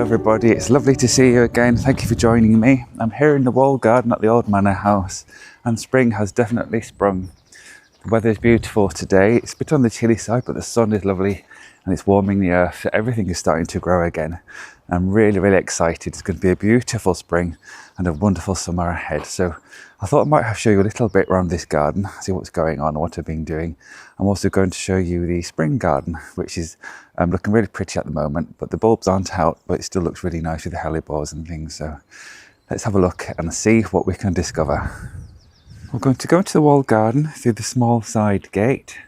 everybody, it's lovely to see you again. Thank you for joining me. I'm here in the walled garden at the Old Manor House, and spring has definitely sprung. The weather is beautiful today. It's a bit on the chilly side, but the sun is lovely and it's warming the earth, so everything is starting to grow again. I'm really excited. It's going to be a beautiful spring and a wonderful summer ahead. So I thought I might show you a little bit around this garden, see what's going on and what I've been doing. I'm also going to show you the spring garden, which is looking really pretty at the moment, but the bulbs aren't out, but it still looks really nice with the hellebores and things. So let's have a look and see what we can discover. We're going to go into the walled garden through the small side gate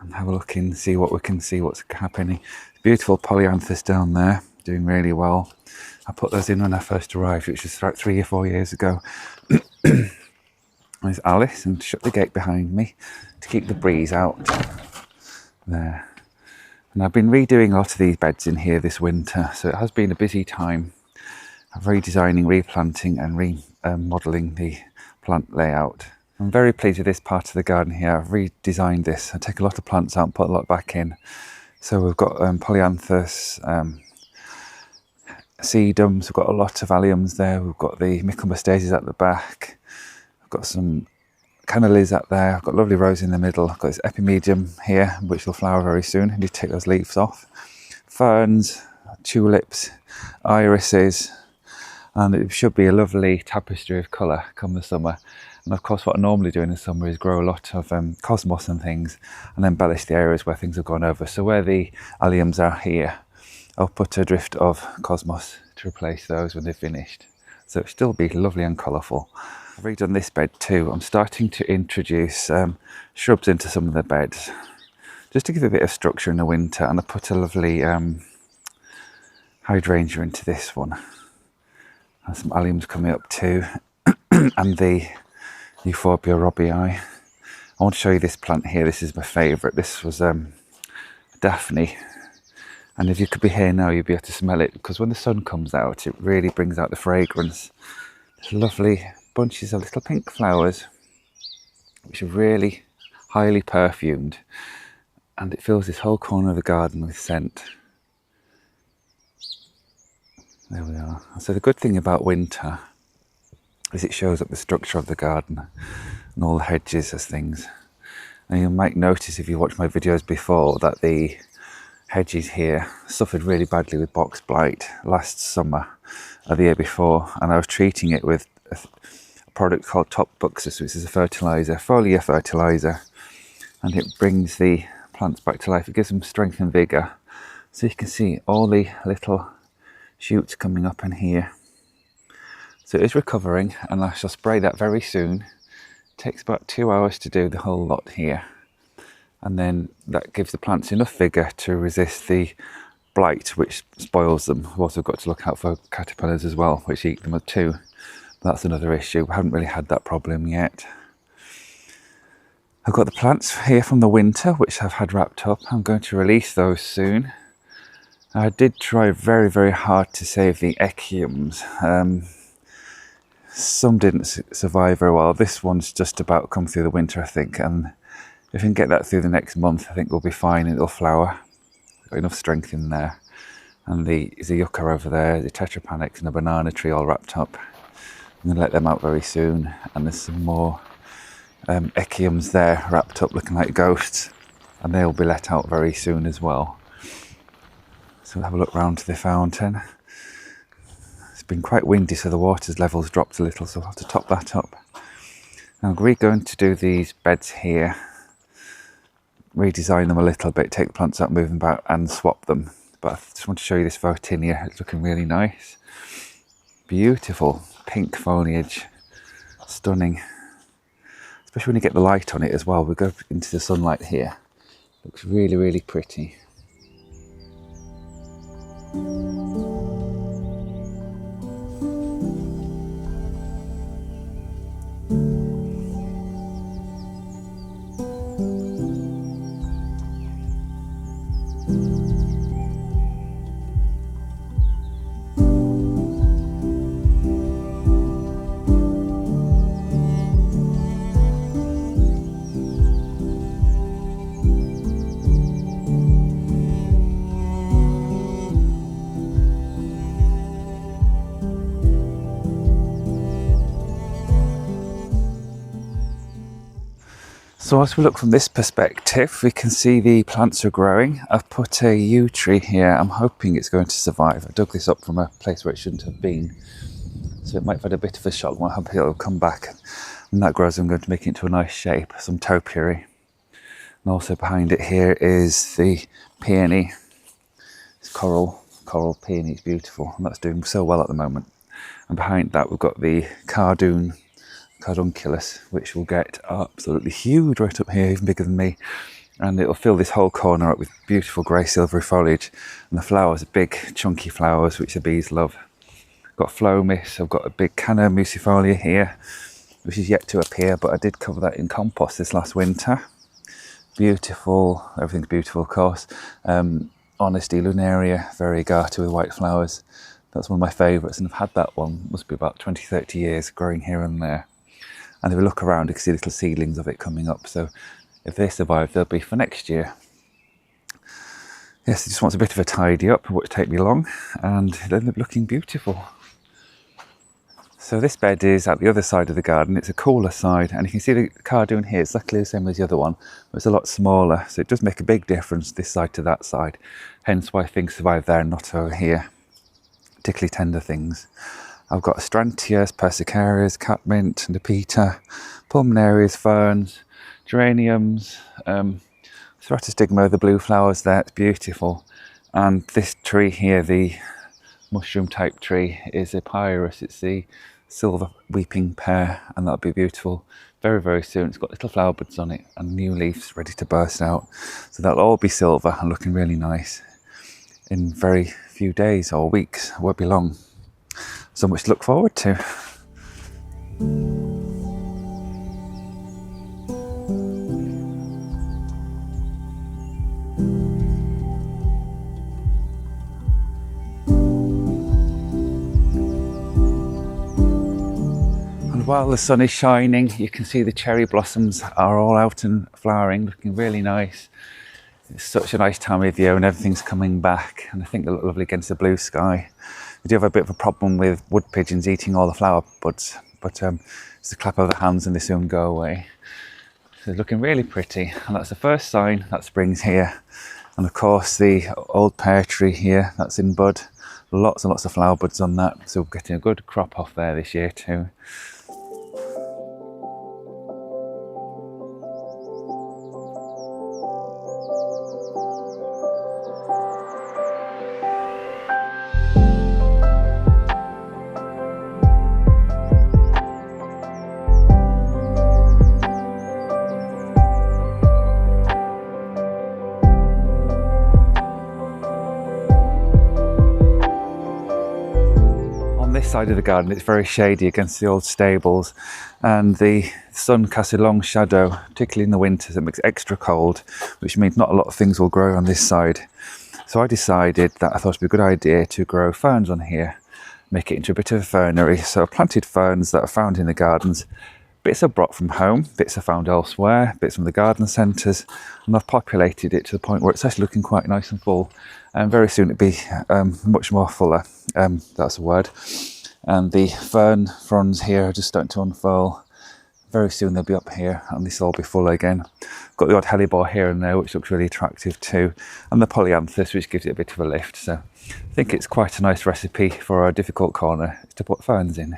and have a look in, see what we can see, what's happening. Beautiful polyanthus down there, doing really well. I put those in when I first arrived, which was about 3 or 4 years ago. There's Alice, and shut the gate behind me to keep the breeze out. There. And I've been redoing a lot of these beds in here this winter, so it has been a busy time of redesigning, replanting and remodelling the plant layout. I'm very pleased with this part of the garden here. I've redesigned this. I take a lot of plants out and put a lot back in. So we've got polyanthus, sedums, we've got a lot of alliums there, we've got the Michaelmastasias at the back, I've got some cannalis out there, I've got lovely rose in the middle, I've got this epimedium here, which will flower very soon. I need to take those leaves off. Ferns, tulips, irises, and it should be a lovely tapestry of colour come the summer. And of course what I normally do in the summer is grow a lot of cosmos and things and embellish the areas where things have gone over. So where the alliums are here, I'll put a drift of cosmos to replace those when they're finished. So it'll still be lovely and colourful. I've redone this bed too. I'm starting to introduce shrubs into some of the beds, just to give a bit of structure in the winter. And I put a lovely hydrangea into this one. And some alliums coming up too. And the Euphorbia robbii. I want to show you this plant here. This is my favourite. This was Daphne. And if you could be here now, you'd be able to smell it, because when the sun comes out, it really brings out the fragrance. There's lovely bunches of little pink flowers, which are really highly perfumed. And it fills this whole corner of the garden with scent. There we are. So the good thing about winter is it shows up the structure of the garden and all the hedges as things. And you might notice if you watched my videos before that the hedges here suffered really badly with box blight last summer or the year before, and I was treating it with a product called Top Buxus, which is a fertiliser, foliar fertiliser, and it brings the plants back to life. It gives them strength and vigour. So you can see all the little shoots coming up in here. So it is recovering, and I shall spray that very soon. It takes about 2 hours to do the whole lot here. And then that gives the plants enough vigour to resist the blight, which spoils them. We've also got to look out for caterpillars as well, which eat them too. But that's another issue. We haven't really had that problem yet. I've got the plants here from the winter, which I've had wrapped up. I'm going to release those soon. I did try very hard to save the echiums. Some didn't survive very well. This one's just about come through the winter, I think, and if we can get that through the next month, I think we'll be fine. It'll flower. Got enough strength in there. And the yucca over there, the tetrapanax and a banana tree all wrapped up. I'm going to let them out very soon. And there's some more echiums there wrapped up looking like ghosts, and they'll be let out very soon as well. So we'll have a look round to the fountain. It's been quite windy, so the water level's dropped a little, so I'll have to top that up. Now we're going to do these beds here, redesign them a little bit, take the plants out, move them back and swap them. But I just want to show you this Photinia. It's looking really nice. Beautiful pink foliage, stunning. Especially when you get the light on it as well. We go into the sunlight here. Looks really pretty. So as we look from this perspective, we can see the plants are growing. I've put a yew tree here. I'm hoping it's going to survive. I dug this up from a place where it shouldn't have been, so it might have had a bit of a shock. I hope it'll come back. When that grows, I'm going to make it into a nice shape, some topiary. And also behind it here is the peony. It's coral peony. It's beautiful, and that's doing so well at the moment. And behind that, we've got the cardunculus, which will get absolutely huge right up here, even bigger than me, and it'll fill this whole corner up with beautiful grey silvery foliage, and the flowers are big chunky flowers which the bees love. I've got phlomis, I've got a big canna musifolia here which is yet to appear, but I did cover that in compost this last winter. Beautiful, everything's beautiful of course. Honesty lunaria variegata with white flowers, that's one of my favourites, and I've had that one, must be about 20-30 years, growing here and there. And if we look around, you can see little seedlings of it coming up. So if they survive, they'll be for next year. Yes, it just wants a bit of a tidy up, it won't take me long, and they'll end up looking beautiful. So this bed is at the other side of the garden. It's a cooler side, and you can see the cardoon here. It's exactly the same as the other one, but it's a lot smaller. So it does make a big difference this side to that side. Hence why things survive there and not over here, particularly tender things. I've got astrantias, persicarias, catmint, nepeta, pulmonarias, ferns, geraniums, ceratostigma, the blue flowers there, it's beautiful. And this tree here, the mushroom type tree, is a pyrus. It's the silver weeping pear, and that'll be beautiful very, very soon. It's got little flower buds on it and new leaves ready to burst out. So that'll all be silver and looking really nice in very few days or weeks. It won't be long. So much to look forward to. And while the sun is shining, you can see the cherry blossoms are all out and flowering, looking really nice. It's such a nice time of year and everything's coming back, and I think they look lovely against the blue sky. We do have a bit of a problem with wood pigeons eating all the flower buds, but just a clap of the hands and they soon go away. So it's looking really pretty, and that's the first sign that spring's here. And of course the old pear tree here, that's in bud. Lots and lots of flower buds on that, so we're getting a good crop off there this year too. This side of the garden, it's very shady against the old stables, and the sun casts a long shadow, particularly in the winters. It makes it extra cold, which means not a lot of things will grow on this side. So I decided that I thought it'd be a good idea to grow ferns on here, make it into a bit of a fernery. So I planted ferns that are found in the gardens. Bits are brought from home, bits are found elsewhere, bits from the garden centres, and I've populated it to the point where it's actually looking quite nice and full. And very soon it'll be much more fuller, that's a word. And the fern fronds here are just starting to unfurl. Very soon they'll be up here and this will all be full again. Got the odd hellebore here and there, which looks really attractive too. And the polyanthus, which gives it a bit of a lift. So I think it's quite a nice recipe for a difficult corner to put ferns in.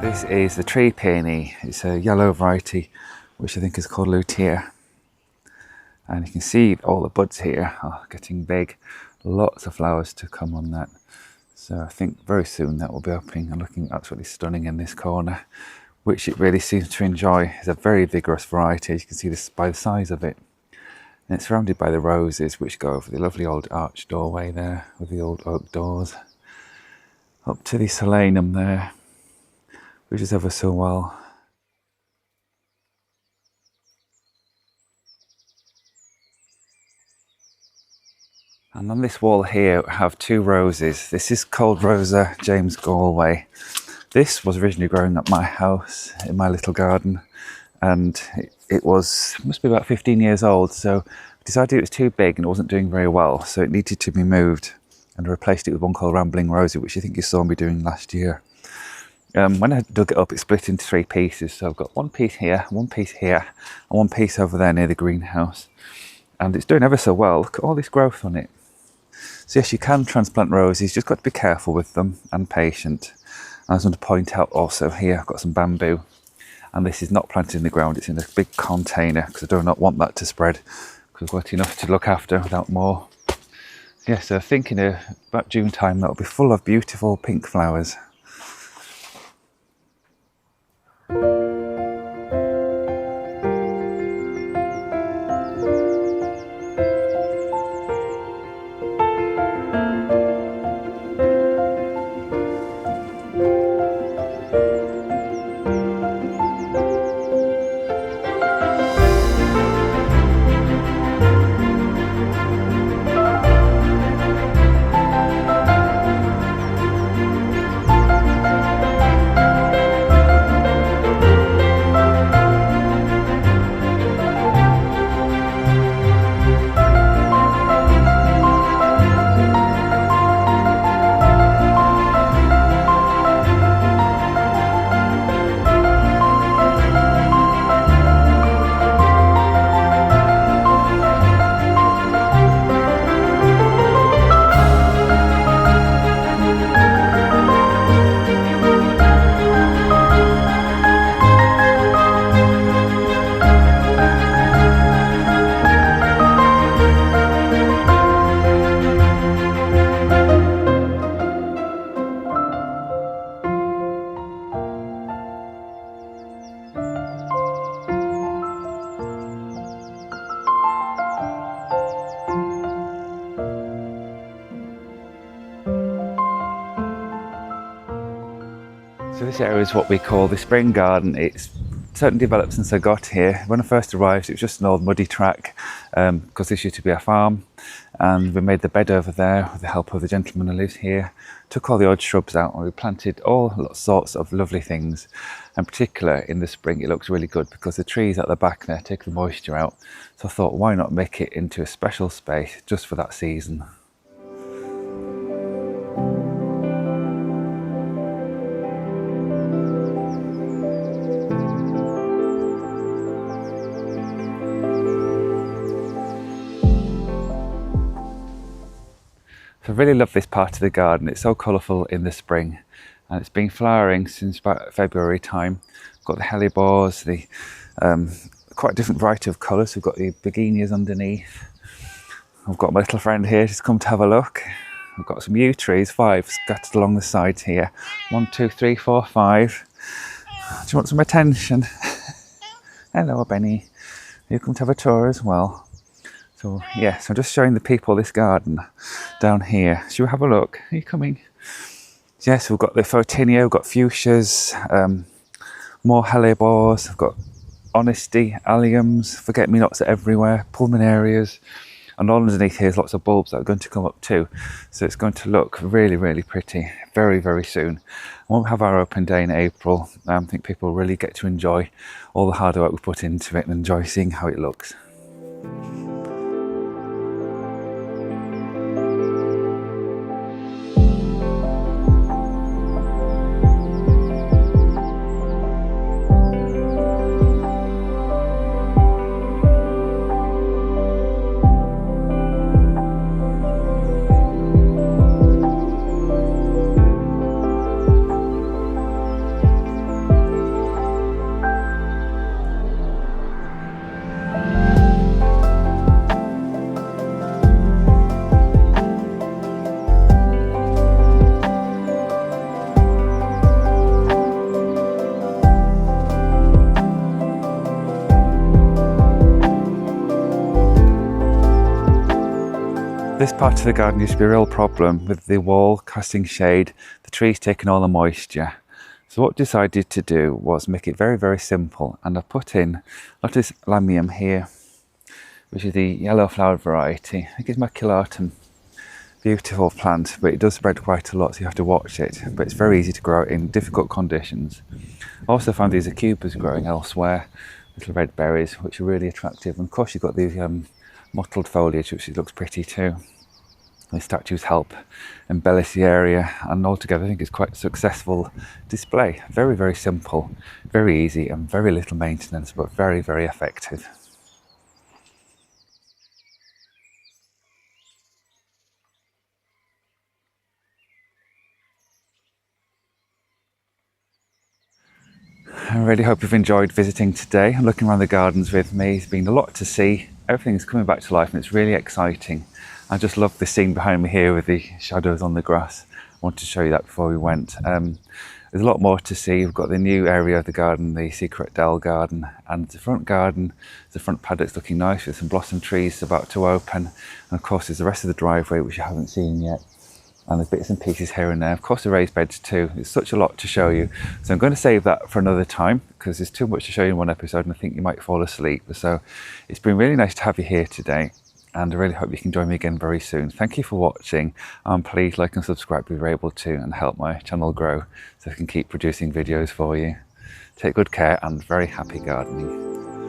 This is the tree peony. It's a yellow variety, which I think is called lutea. And you can see all the buds here are getting big. Lots of flowers to come on that. So I think very soon that will be opening and looking absolutely stunning in this corner, which it really seems to enjoy. It's a very vigorous variety, as you can see this by the size of it. And it's surrounded by the roses, which go over the lovely old arched doorway there with the old oak doors. Up to the solanum there, which is ever so well. And on this wall here I have two roses. This is called Rosa James Galway. This was originally growing at my house in my little garden, and it must be about 15 years old, so I decided it was too big and it wasn't doing very well, so it needed to be moved, and I replaced it with one called Rambling Rosie, which I think you saw me doing last year. When I dug it up, it split into three pieces, so I've got one piece here, and one piece over there near the greenhouse, and it's doing ever so well. Look at all this growth on it. So yes, you can transplant roses, just got to be careful with them and patient. I just want to point out also here, I've got some bamboo, and this is not planted in the ground, it's in a big container, because I do not want that to spread, because I've got enough to look after without more. Yeah, so thinking about June time, that'll be full of beautiful pink flowers. So this area is what we call the spring garden. It's certainly developed since I got here. When I first arrived, it was just an old muddy track, because this used to be a farm, and we made the bed over there with the help of the gentleman who lives here. Took all the odd shrubs out and we planted all sorts of lovely things. In particular, in the spring, it looks really good because the trees at the back there take the moisture out. So I thought, why not make it into a special space just for that season? So I really love this part of the garden. It's so colourful in the spring, and it's been flowering since about February time. We've got the hellebores, the quite a different variety of colours. We've got the begonias underneath. I've got my little friend here just come to have a look. I've got some yew trees, 5 scattered along the sides here. 1, 2, 3, 4, 5. Do you want some attention? Hello, Benny. You come to have a tour as well. So yes, I'm just showing the people this garden down here. Shall we have a look? Are you coming? Yes, we've got the photinia, we've got fuchsias, more hellebores, I've got honesty, alliums, forget-me-nots are everywhere, pulmonarias, and all underneath here is lots of bulbs that are going to come up too. So it's going to look really, really pretty very, very soon. We'll have our open day in April. I think people will really get to enjoy all the hard work we put into it and enjoy seeing how it looks. This part of the garden used to be a real problem with the wall casting shade, the trees taking all the moisture. So what I decided to do was make it very, very simple, and I put in lotus lamium here, which is the yellow flowered variety. I think it's maculatum. Beautiful plant, but it does spread quite a lot, so you have to watch it. But it's very easy to grow in difficult conditions. I also found these acubas growing elsewhere, little red berries, which are really attractive. And of course, you've got these mottled foliage, which looks pretty too. The statues help embellish the area, and altogether I think it's quite a successful display. Very, very simple, very easy, and very little maintenance, but very, very effective. I really hope you've enjoyed visiting today and looking around the gardens with me. It's been a lot to see. Everything's coming back to life and it's really exciting. I just love the scene behind me here with the shadows on the grass. I wanted to show you that before we went. There's a lot more to see. We've got the new area of the garden, the secret dell garden, and the front garden, the front paddock's looking nice with some blossom trees about to open. And of course there's the rest of the driveway, which you haven't seen yet. And there's bits and pieces here and there. Of course the raised beds too. It's such a lot to show you. So I'm going to save that for another time because there's too much to show you in one episode and I think you might fall asleep. So it's been really nice to have you here today. And I really hope you can join me again very soon. Thank you for watching, and please like and subscribe if you're able to, and help my channel grow so I can keep producing videos for you. Take good care and very happy gardening.